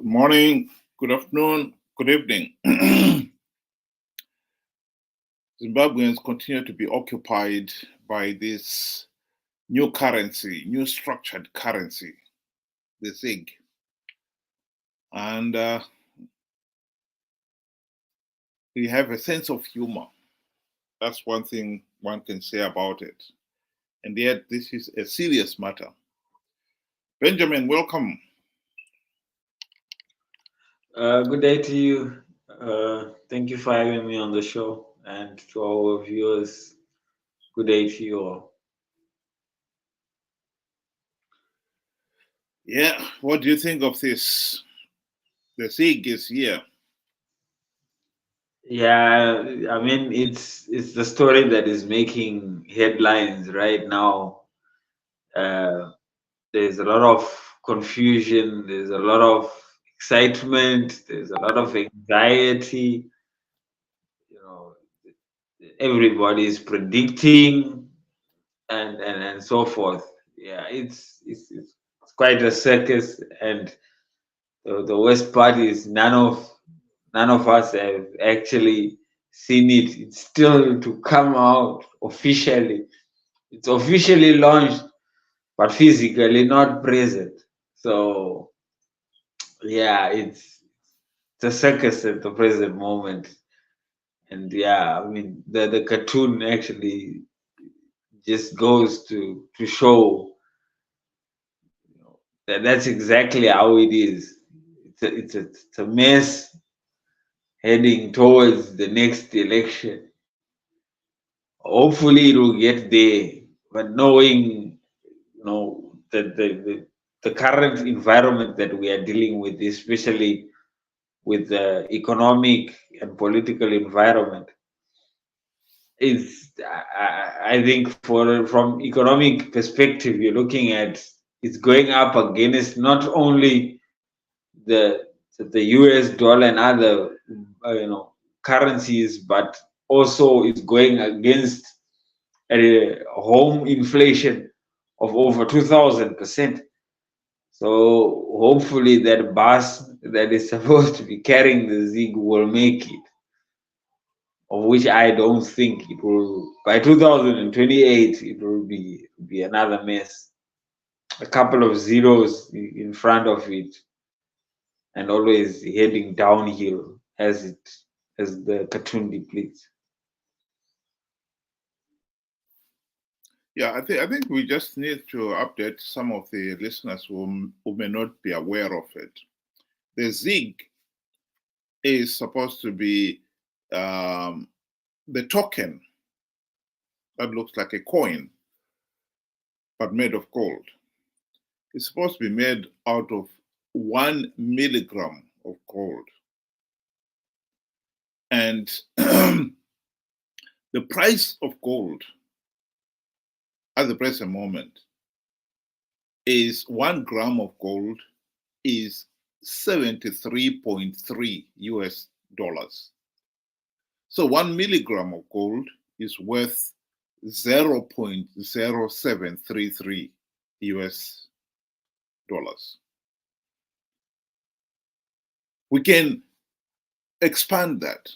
morning, good afternoon, good evening. Zimbabweans continue to be occupied by this new currency, new structured currency, the ZiG. And we have a sense of humor. That's one thing one can say about it. And yet, this is a serious matter. Benjamin, welcome. Good day to you. Thank you for having me on the show, and to our viewers, good day to you all. Yeah, what do you think of this? The ZiG is here. Yeah, I mean it's the story that is making headlines right now. There's a lot of confusion. There's a lot of excitement. There's a lot of anxiety. You know, everybody is predicting and so forth. Yeah, it's quite a circus, and the worst part is none of us have actually seen it. It's still to come out officially. It's officially launched, but physically not present. So yeah, it's a circus at the present moment. And yeah, I mean the cartoon actually just goes to show that's exactly how it is. It's a mess heading towards the next election. Hopefully, it will get there, but knowing the current environment that we are dealing with, especially with the economic and political environment, is I think from economic perspective, you're looking at it's going up against not only the the US dollar and other currencies, but also it's going against a home inflation of over 2,000%. So hopefully that bus that is supposed to be carrying the ZiG will make it, of which I don't think it will. By 2028, it will be another mess. A couple of zeros in front of it, and always heading downhill as the cartoon depletes. Yeah, I think we just need to update some of the listeners who may not be aware of it. The ZiG is supposed to be the token that looks like a coin, but made of gold. It's supposed to be made out of 1 milligram of gold. And the price of gold at the present moment is 1 gram of gold is 73.3 US dollars. So 1 milligram of gold is worth 0.0733 US dollars. We can expand that.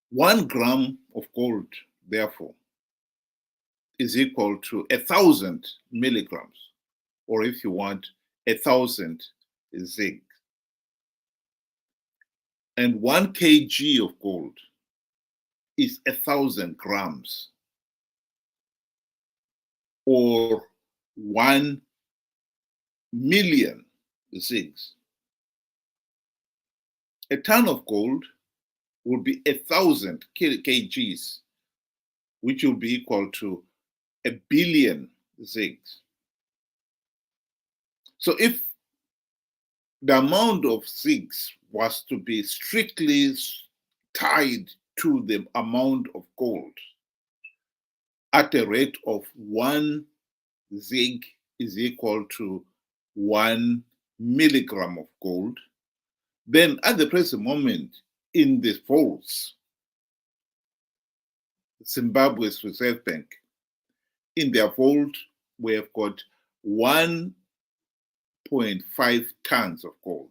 1 gram of gold, therefore, is equal to 1,000 milligrams, or if you want, 1,000 ZiG. And 1 kg of gold is 1,000 grams, or 1 million ZiGs. A ton of gold would be 1,000 kgs, which will be equal to 1 billion ZiGs. So if the amount of ZiGs was to be strictly tied to the amount of gold at a rate of 1 ZiG is equal to 1 milligram of gold, then at the present moment in the vaults, Zimbabwe's Reserve Bank, in their vault, we have got 1 1.5 tons of gold.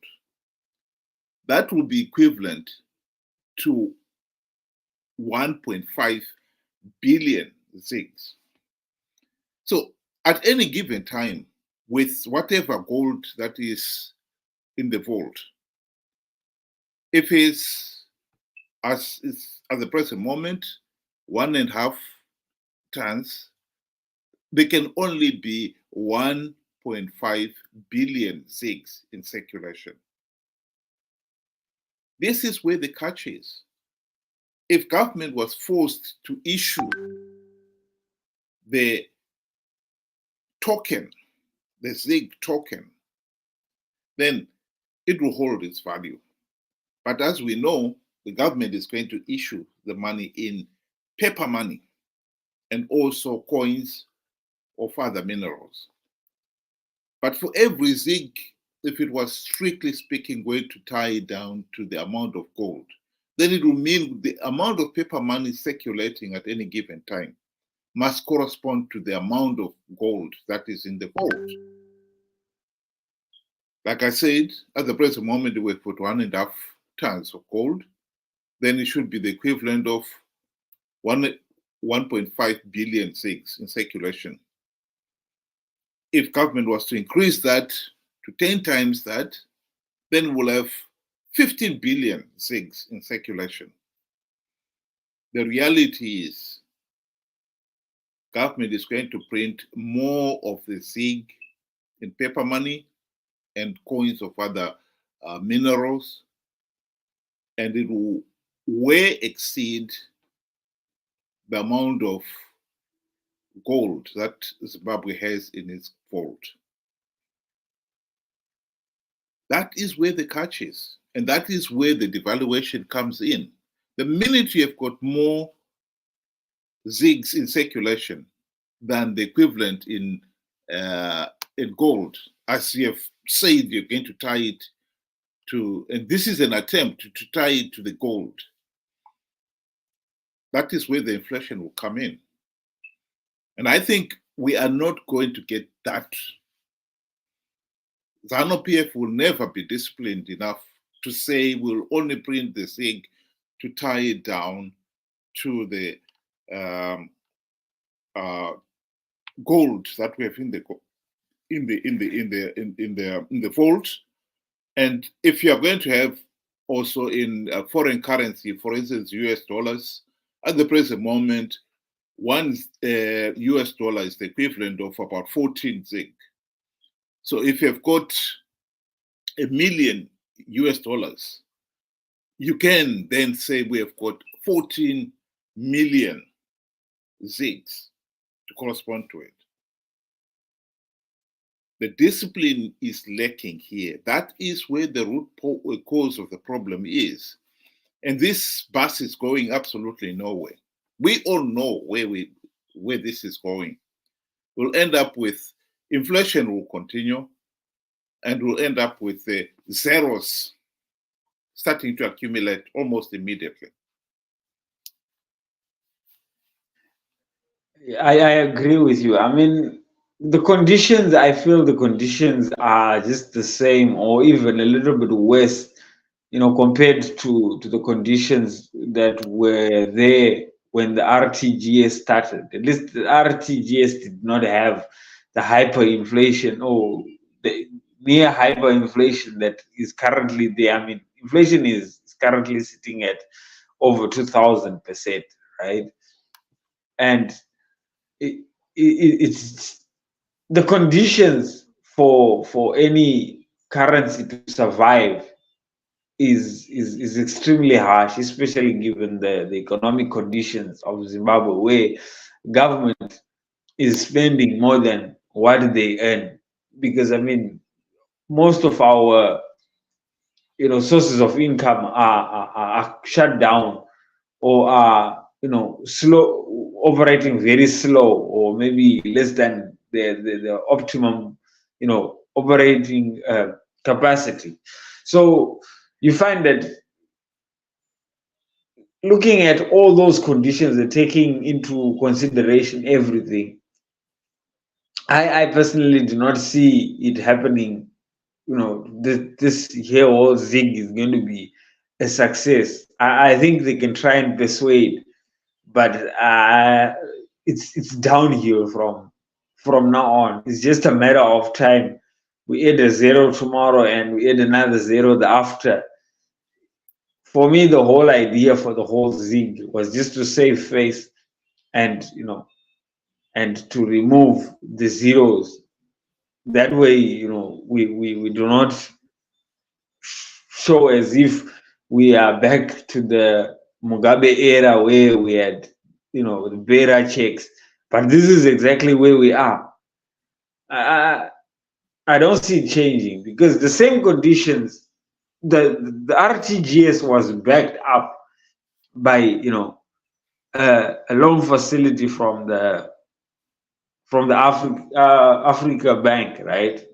That would be equivalent to 1.5 billion ZiGs. So at any given time, with whatever gold that is in the vault, if it's at the present moment 1.5 tons, there can only be 1.5 billion ZiGs in circulation. This is where the catch is. If government was forced to issue the token, the ZiG token, then it will hold its value. But as we know, the government is going to issue the money in paper money and also coins of other minerals. But for every ZiG, if it was strictly speaking going to tie it down to the amount of gold, then it will mean the amount of paper money circulating at any given time must correspond to the amount of gold that is in the vault. Like I said, at the present moment, we put 1.5 tons of gold, then it should be the equivalent of 1.5 billion ZiGs in circulation. If government was to increase that to 10 times that, then we'll have 15 billion ZiGs in circulation. The reality is, government is going to print more of the ZiG in paper money and coins of other minerals, and it will way exceed the amount of gold that Zimbabwe has in its vault. That is where the catch is, and that is where the devaluation comes in. The minute you have got more ZiGs in circulation than the equivalent in gold, as you have said, you're going to tie it to, and this is an attempt to tie it to the gold. That is where the inflation will come in. And I think we are not going to get that. ZANU-PF will never be disciplined enough to say we'll only print the ZiG to tie it down to the gold that we have in the vault. And if you are going to have also in foreign currency, for instance, US dollars, at the present moment, one US dollar is the equivalent of about 14 ZiG. So if you've got $1 million US, you can then say we have got 14 million ZiGs to correspond to it. The discipline is lacking here. That is where the root cause of the problem is. And this bus is going absolutely nowhere. We all know where this is going. We'll end up with inflation will continue, and we'll end up with the zeros starting to accumulate almost immediately. I agree with you. I mean, I feel the conditions are just the same or even a little bit worse, compared to the conditions that were there when the RTGS started. At least the RTGS did not have the hyperinflation or the near hyperinflation that is currently there. I mean, inflation is currently sitting at over 2,000%, right? And it's the conditions for any currency to survive is extremely harsh, especially given the economic conditions of Zimbabwe, where government is spending more than what they earn. Because I mean, most of our sources of income are shut down or are slow, operating very slow, or maybe less than the optimum operating capacity. So you find that looking at all those conditions and taking into consideration everything, I personally do not see it happening this here whole ZiG is going to be a success. I think they can try and persuade, but it's downhill from now on. It's just a matter of time. We add a zero tomorrow and we add another zero the after. For me, the whole idea for the whole ZiG was just to save face and and to remove the zeros. That way, we do not show as if we are back to the Mugabe era where we had, the bearer checks. But this is exactly where we are. I don't see it changing because the same conditions, the RTGS was backed up by a loan facility from the Africa Bank, right?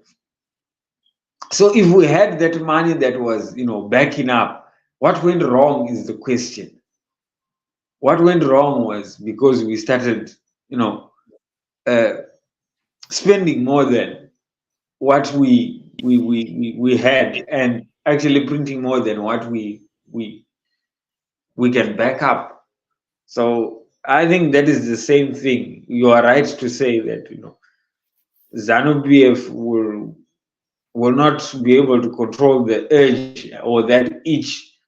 So if we had that money that was backing up, what went wrong is the question. What went wrong was because we started uh, spending more than what we had, and actually printing more than what we can back up. So I think that is the same thing. You are right to say that ZANU PF will not be able to control the urge or that itch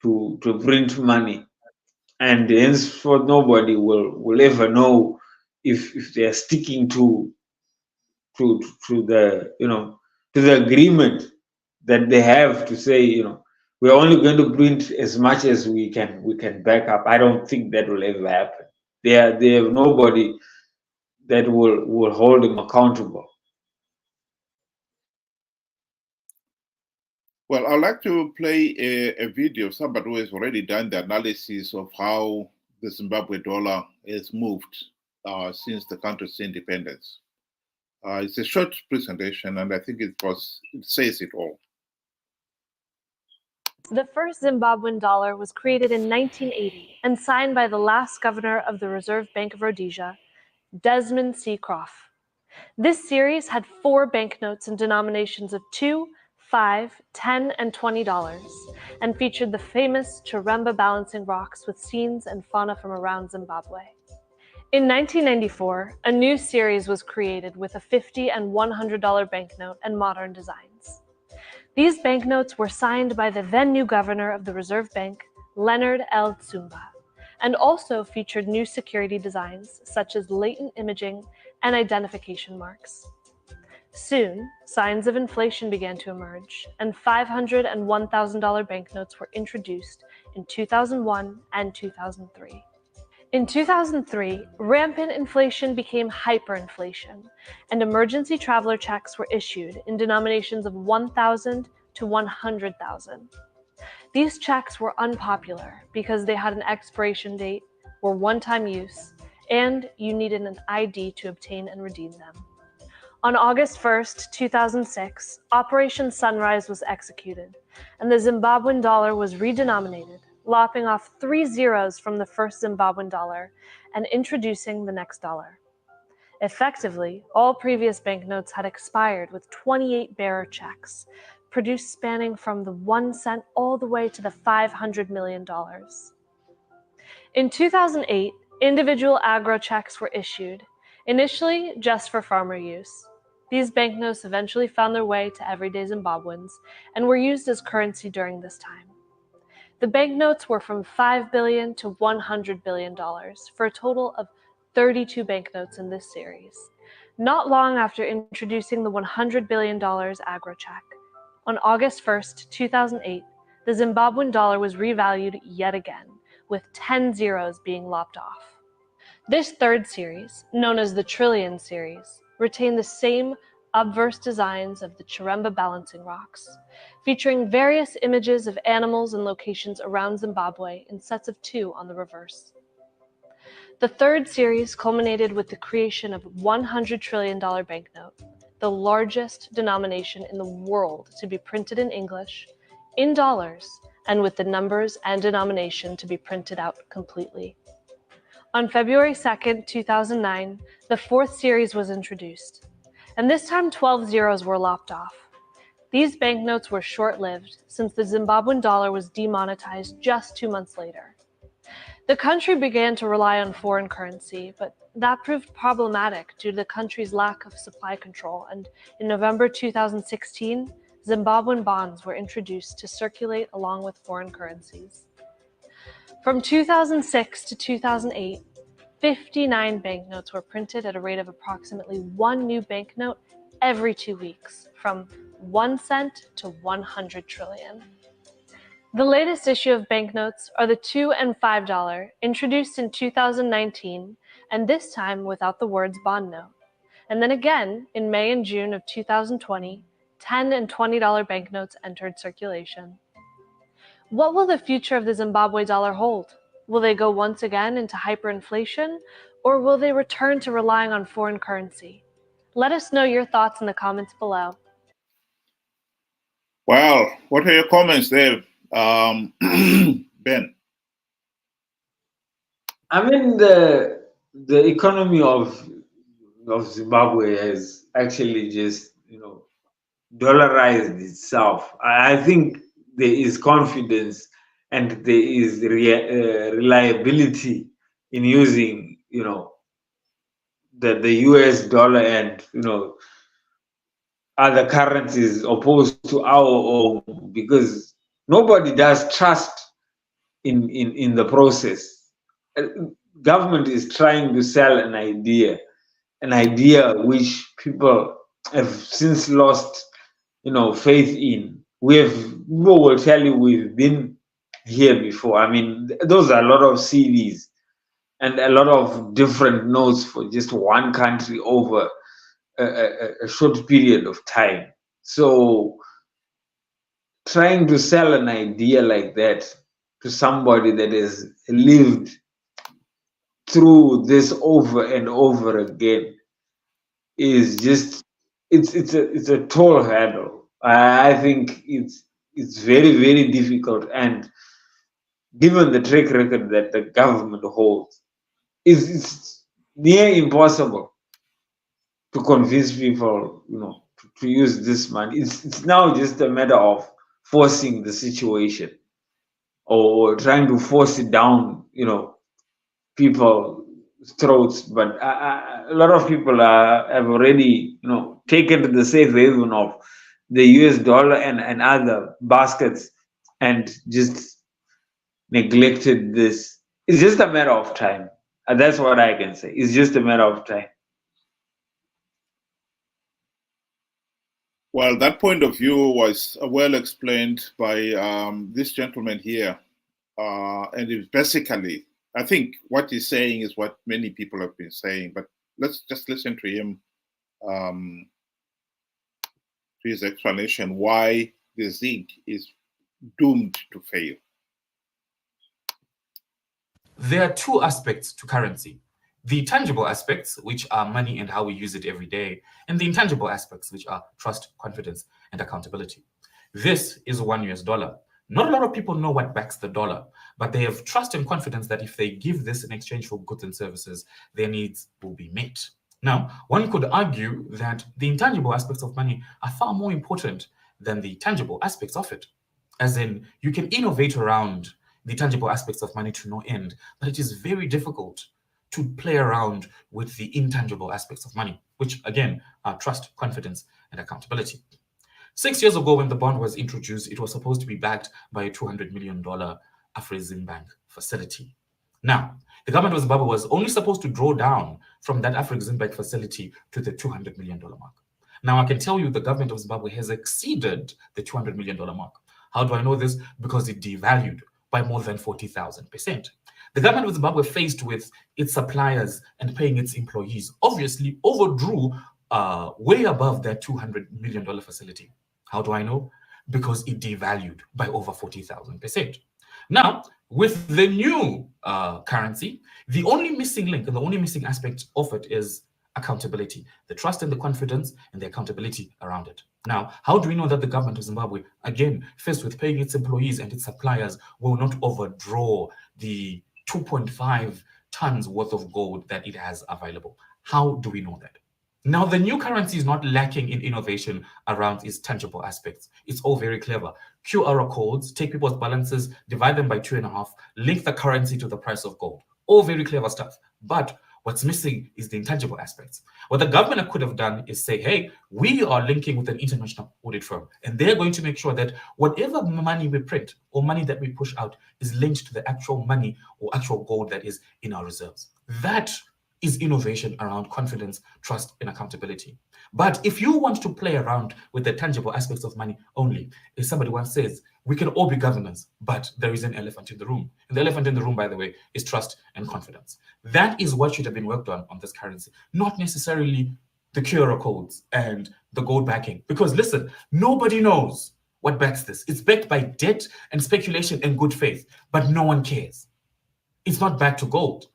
to print money, and henceforth nobody will ever know if they are sticking to the to the agreement that they have to say we're only going to print as much as we can back up. I don't think that will ever happen. They have nobody that will hold them accountable. Well, I'd like to play a video of somebody who has already done the analysis of how the Zimbabwe dollar has moved since the country's independence. It's a short presentation, and I think it says it all. The first Zimbabwean dollar was created in 1980 and signed by the last governor of the Reserve Bank of Rhodesia, Desmond C. Croft. This series had 4 banknotes in denominations of $2, $5, $10, and $20, and featured the famous Chiremba balancing rocks with scenes and fauna from around Zimbabwe. In 1994, a new series was created with a $50 and $100 banknote and modern designs. These banknotes were signed by the then new governor of the Reserve Bank, Leonard L. Tsumba, and also featured new security designs such as latent imaging and identification marks. Soon, signs of inflation began to emerge, and $500 and $1,000 banknotes were introduced in 2001 and 2003. In 2003, rampant inflation became hyperinflation, and emergency traveler checks were issued in denominations of 1,000 to 100,000. These checks were unpopular because they had an expiration date, were one-time use, and you needed an ID to obtain and redeem them. On August 1st, 2006, Operation Sunrise was executed, and the Zimbabwean dollar was redenominated, lopping off 3 zeros from the first Zimbabwean dollar and introducing the next dollar. Effectively, all previous banknotes had expired with 28 bearer checks, produced spanning from the 1 cent all the way to the $500 million. In 2008, individual agro checks were issued, initially just for farmer use. These banknotes eventually found their way to everyday Zimbabweans and were used as currency during this time. The banknotes were from $5 billion to $100 billion, for a total of 32 banknotes in this series. Not long after introducing the $100 billion agro check, on August 1st, 2008, the Zimbabwean dollar was revalued yet again, with 10 zeros being lopped off. This third series, known as the Trillion series, retained the same obverse designs of the Chiremba balancing rocks, featuring various images of animals and locations around Zimbabwe in sets of 2 on the reverse. The third series culminated with the creation of $100 trillion banknote, the largest denomination in the world to be printed in English, in dollars, and with the numbers and denomination to be printed out completely. On February 2nd, 2009, the 4th series was introduced, and this time 12 zeros were lopped off. These banknotes were short-lived, since the Zimbabwean dollar was demonetized just 2 months later. The country began to rely on foreign currency, but that proved problematic due to the country's lack of supply control, and in November 2016, Zimbabwean bonds were introduced to circulate along with foreign currencies. From 2006 to 2008, 59 banknotes were printed at a rate of approximately one new banknote every 2 weeks, from 1 cent to 100 trillion. The latest issue of banknotes are the $2 and $5, introduced in 2019, and this time without the words bond note. And then again, in May and June of 2020, $10 and $20 banknotes entered circulation. What will the future of the Zimbabwe dollar hold? Will they go once again into hyperinflation, or will they return to relying on foreign currency? Let us know your thoughts in the comments below. Well, what are your comments there, Ben? I mean, the economy of Zimbabwe has actually just dollarized itself. I think there is confidence and there is reliability in using the US dollar and other currencies opposed to our own, because nobody does trust in the process. Government is trying to sell an idea which people have since lost faith in. People will tell you we've been here before. I mean, those are a lot of CDs and a lot of different notes for just one country over a short period of time. So trying to sell an idea like that to somebody that has lived through this over and over again is just it's a tall hurdle. I think it's very, very difficult, and given the track record that the government holds, it's near impossible to convince people to use this money. It's now just a matter of forcing the situation or trying to force it down people's throats. But a lot of people have already taken to the safe haven of the US dollar and other baskets and just neglected this. It's just a matter of time. And that's what I can say. It's just a matter of time. Well, that point of view was well explained by this gentleman here. And it's basically, I think what he's saying is what many people have been saying, but let's just listen to him, to his explanation why the ZiG is doomed to fail. There are two aspects to currency: the tangible aspects, which are money and how we use it every day, and the intangible aspects, which are trust, confidence, and accountability. This is $1. Not a lot of people know what backs the dollar, but they have trust and confidence that if they give this in exchange for goods and services, their needs will be met. Now, one could argue that the intangible aspects of money are far more important than the tangible aspects of it. As in, you can innovate around the tangible aspects of money to no end, but it is very difficult to play around with the intangible aspects of money, which again are trust, confidence, and accountability. 6 years ago, when the bond was introduced, it was supposed to be backed by a $200 million Afreximbank facility. Now, the government of Zimbabwe was only supposed to draw down from that Afreximbank facility to the $200 million mark. Now, I can tell you the government of Zimbabwe has exceeded the $200 million mark. How do I know this? Because it devalued by more than 40,000%. The government of Zimbabwe, faced with its suppliers and paying its employees, obviously overdrew way above that $200 million facility. How do I know? Because it devalued by over 40,000%. Now, with the new currency, the only missing link and the only missing aspect of it is accountability, the trust and the confidence and the accountability around it. Now, how do we know that the government of Zimbabwe, again, faced with paying its employees and its suppliers, will not overdraw the 2.5 tons worth of gold that it has available? How do we know that? Now, the new currency is not lacking in innovation around its tangible aspects. It's all very clever. QR codes, take people's balances, divide them by 2.5, link the currency to the price of gold. All very clever stuff. But what's missing is the intangible aspects. What the government could have done is say, hey, we are linking with an international audit firm, and they're going to make sure that whatever money we print or money that we push out is linked to the actual money or actual gold that is in our reserves. That is innovation around confidence, trust, and accountability. But if you want to play around with the tangible aspects of money only, as somebody once says, we can all be governors, but there is an elephant in the room. And the elephant in the room, by the way, is trust and confidence. That is what should have been worked on this currency, not necessarily the QR codes and the gold backing. Because listen, nobody knows what backs this. It's backed by debt and speculation and good faith, but no one cares. It's not backed to gold.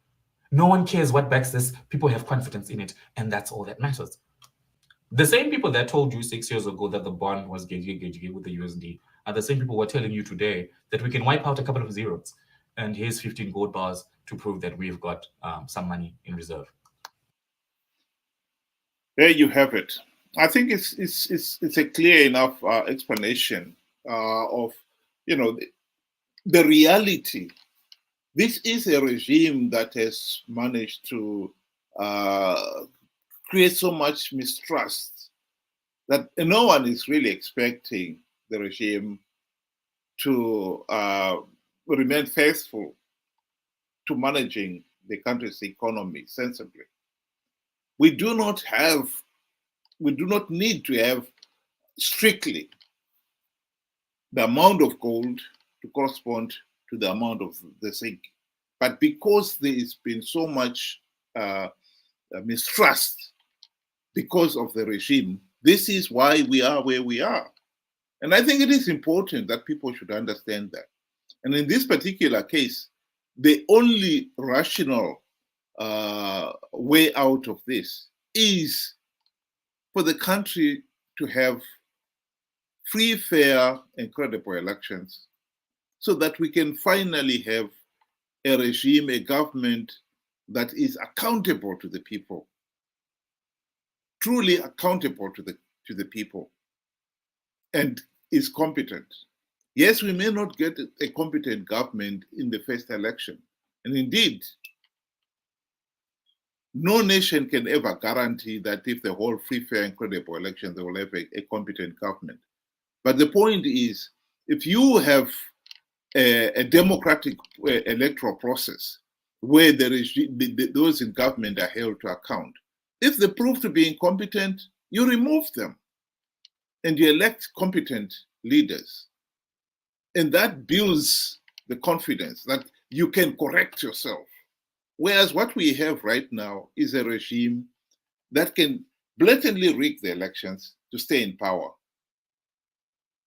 No one cares what backs this. People have confidence in it, and that's all that matters. The same people that told you 6 years ago that the bond was gauge with the USD are the same people who are telling you today that we can wipe out a couple of zeros, and here's 15 gold bars to prove that we've got some money in reserve. There you have it. I think it's a clear enough explanation of the reality. This is a regime that has managed to create so much mistrust that no one is really expecting the regime to remain faithful to managing the country's economy sensibly. We do not need to have strictly the amount of gold to correspond to the amount of the ZiG. But because there has been so much mistrust because of the regime, this is why we are where we are. And I think it is important that people should understand that. And in this particular case, the only rational way out of this is for the country to have free, fair, and credible elections so that we can finally have a regime, a government that is accountable to the people, truly accountable to the people, and is competent. Yes, we may not get a competent government in the first election. And indeed, no nation can ever guarantee that if they hold free, fair, and credible elections, they will have a competent government. But the point is, if you have a democratic electoral process where those in government are held to account, if they prove to be incompetent, you remove them and you elect competent leaders. And that builds the confidence that you can correct yourself. Whereas what we have right now is a regime that can blatantly rig the elections to stay in power.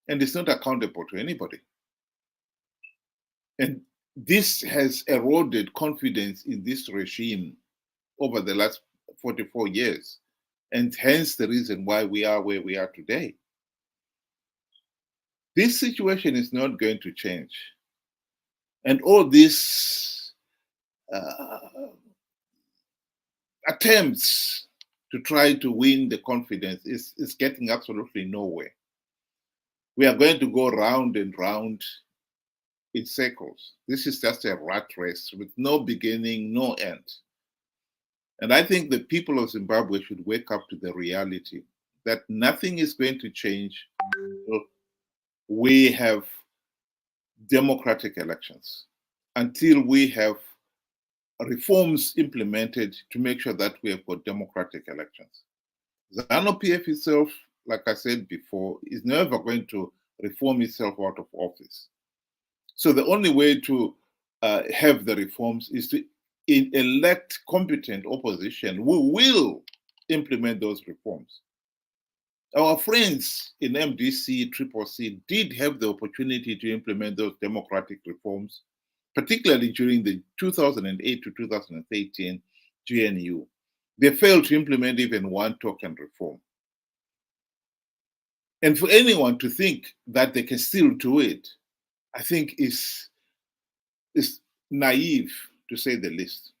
And it's not accountable to anybody. And this has eroded confidence in this regime over the last 44 years. And hence the reason why we are where we are today. This situation is not going to change. And all these attempts to try to win the confidence is getting absolutely nowhere. We are going to go round and round in circles. This is just a rat race with no beginning, no end. And I think the people of Zimbabwe should wake up to the reality that nothing is going to change until we have democratic elections, until we have reforms implemented to make sure that we have got democratic elections. ZANU-PF itself, like I said before, is never going to reform itself out of office. So the only way to have the reforms is to elect competent opposition who will implement those reforms. Our friends in MDC, CCC did have the opportunity to implement those democratic reforms, particularly during the 2008 to 2013 GNU. They failed to implement even one token reform. And for anyone to think that they can still do it, I think is naive, to say the least.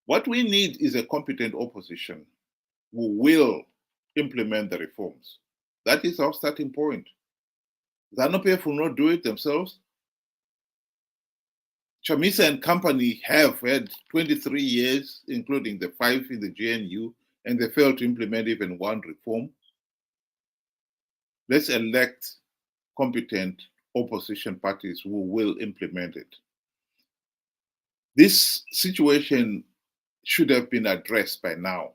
What we need is a competent opposition who will implement the reforms. That is our starting point. ZANU-PF will not do it themselves. Chamisa and company have had 23 years, including the 5 in the GNU, and they failed to implement even one reform. Let's elect competent opposition parties who will implement it. This situation should have been addressed by now.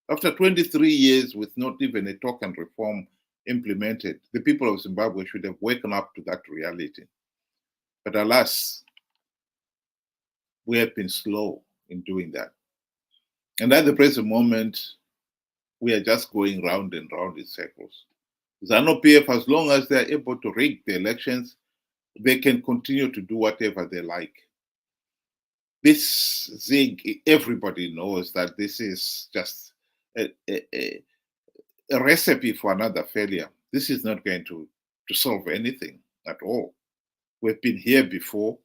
After 23 years with not even a token reform implemented, the people of Zimbabwe should have woken up to that reality. But alas, we have been slow in doing that. And at the present moment, we are just going round and round in circles. ZANU-PF, as long as they're able to rig the elections, they can continue to do whatever they like. This ZiG, everybody knows that this is just a recipe for another failure. This is not going to solve anything at all. We've been here before,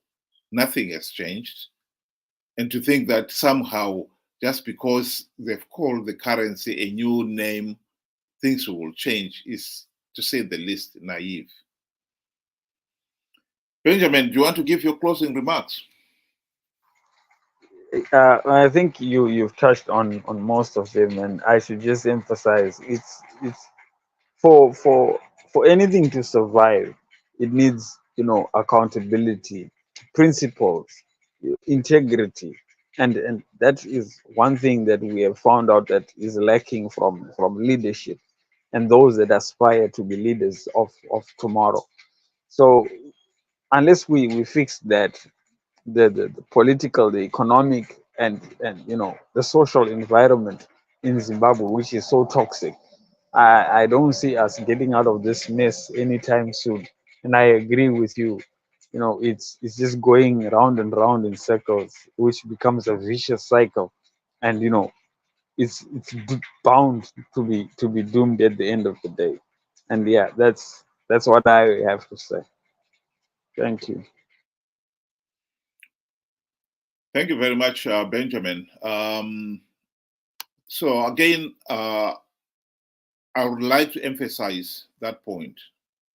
nothing has changed. And to think that somehow, just because they've called the currency a new name, things will change is, to say the least, naive. Benjamin, do you want to give your closing remarks? I think you've touched on most of them, and I should just emphasize it's for anything to survive, it needs accountability, principles, integrity, and that is one thing that we have found out that is lacking from leadership and those that aspire to be leaders of tomorrow. So unless we fix that, the political, the economic, and the social environment in Zimbabwe, which is so toxic, I don't see us getting out of this mess anytime soon. And I agree with you. It's just going round and round in circles, which becomes a vicious cycle, and it's bound to be doomed at the end of the day. And yeah, that's what I have to say. Thank you. Thank you very much, Benjamin. So again, I would like to emphasize that point,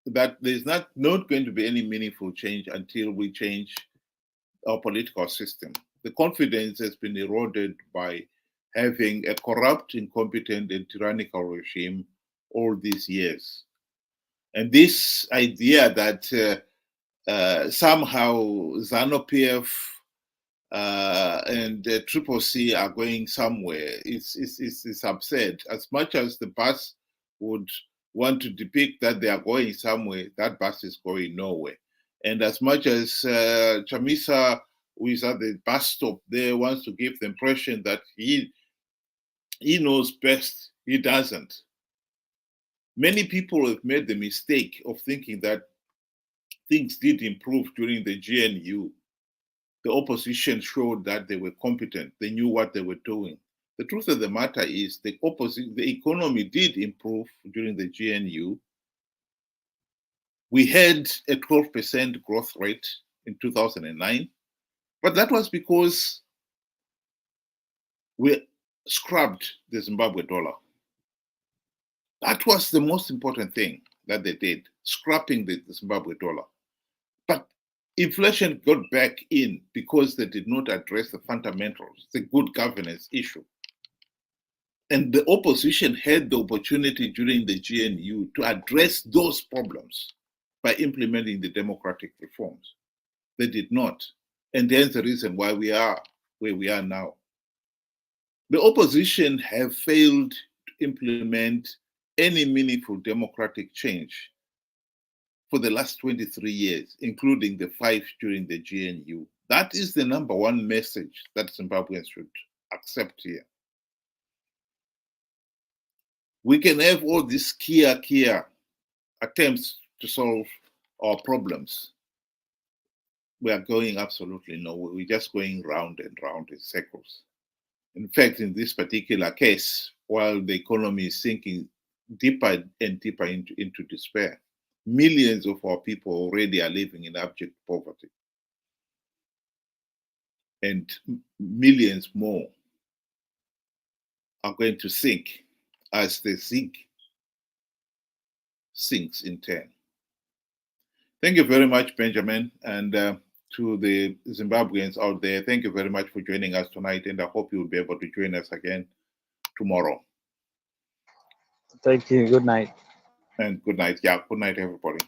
that there's not going to be any meaningful change until we change our political system. The confidence has been eroded by having a corrupt, incompetent, and tyrannical regime all these years. And this idea that somehow ZANU-PF and Triple C are going somewhere is absurd. As much as the bus would want to depict that they are going somewhere, that bus is going nowhere. And as much as Chamisa, who is at the bus stop there, wants to give the impression that he knows best, he doesn't. Many people have made the mistake of thinking that things did improve during the GNU. The opposition showed that they were competent. They knew what they were doing. The truth of the matter is the economy did improve during the GNU. We had a 12% growth rate in 2009, but that was because we scrubbed the Zimbabwe dollar. That was the most important thing that they did, scrapping the Zimbabwe dollar. But inflation got back in because they did not address the fundamentals, the good governance issue. And the opposition had the opportunity during the GNU to address those problems by implementing the democratic reforms. They did not. And there's the reason why we are where we are now. The opposition have failed to implement any meaningful democratic change for the last 23 years, including the 5 during the GNU. That is the number one message that Zimbabweans should accept here. We can have all these kia attempts to solve our problems. We are going absolutely nowhere. We're just going round and round in circles. In fact, in this particular case, while the economy is sinking deeper and deeper into despair, millions of our people already are living in abject poverty. And millions more are going to sink as the ZiG sinks in turn. Thank you very much, Benjamin, and to the Zimbabweans out there, thank you very much for joining us tonight, and I hope you'll be able to join us again tomorrow. Thank you. Good night. And good night. Yeah, good night, everybody.